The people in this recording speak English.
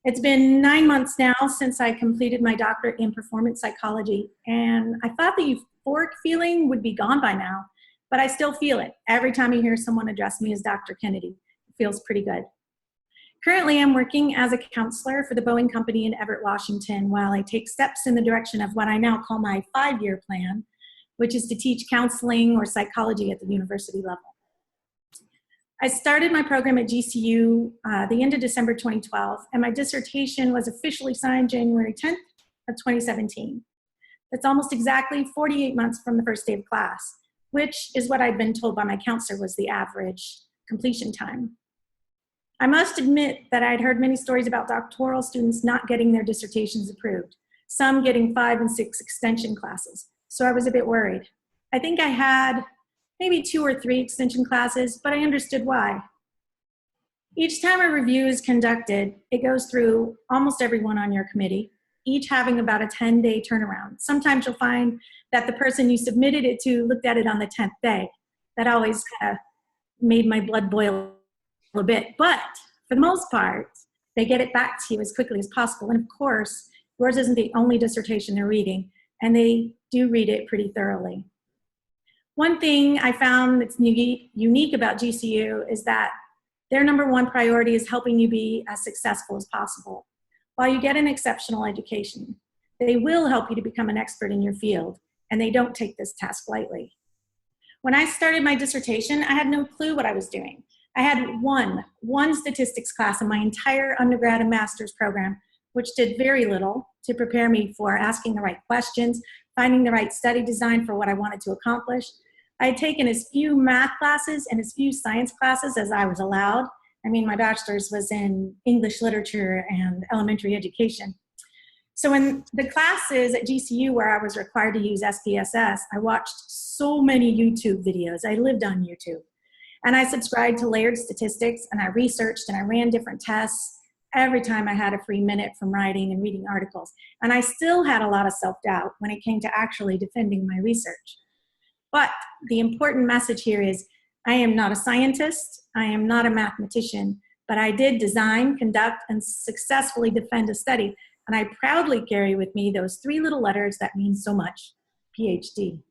It's been 9 months now since I completed my doctorate in performance psychology, and I thought the euphoric feeling would be gone by now, but I still feel it every time I hear someone address me as Dr. Kennedy. It feels pretty good. Currently, I'm working as a counselor for the Boeing Company in Everett, Washington, while I take steps in the direction of what I now call my 5-year plan, which is to teach counseling or psychology at the university level. I started my program at GCU the end of December 2012, and my dissertation was officially signed January 10th of 2017. That's almost exactly 48 months from the first day of class, which is what I'd been told by my counselor was the average completion time. I must admit that I'd heard many stories about doctoral students not getting their dissertations approved, some getting 5 and 6 extension classes, so I was a bit worried. I think I had maybe 2 or 3 extension classes, but I understood why. Each time a review is conducted, it goes through almost everyone on your committee, each having about a 10-day turnaround. Sometimes you'll find that the person you submitted it to looked at it on the 10th day. That always kind of made my blood boil a bit, but for the most part, they get it back to you as quickly as possible. And of course, yours isn't the only dissertation they're reading, and they do read it pretty thoroughly. One thing I found that's unique about GCU is that their #1 priority is helping you be as successful as possible. While you get an exceptional education, they will help you to become an expert in your field, and they don't take this task lightly. When I started my dissertation, I had no clue what I was doing. I had one statistics class in my entire undergrad and master's program, which did very little to prepare me for asking the right questions, finding the right study design for what I wanted to accomplish. I had taken as few math classes and as few science classes as I was allowed. I mean, my bachelor's was in English literature and elementary education. So in the classes at GCU where I was required to use SPSS, I watched so many YouTube videos. I lived on YouTube. And I subscribed to layered statistics, and I researched and I ran different tests every time I had a free minute from writing and reading articles. And I still had a lot of self-doubt when it came to actually defending my research. But the important message here is I am not a scientist, I am not a mathematician, but I did design, conduct, and successfully defend a study. And I proudly carry with me those 3 little letters that mean so much, PhD.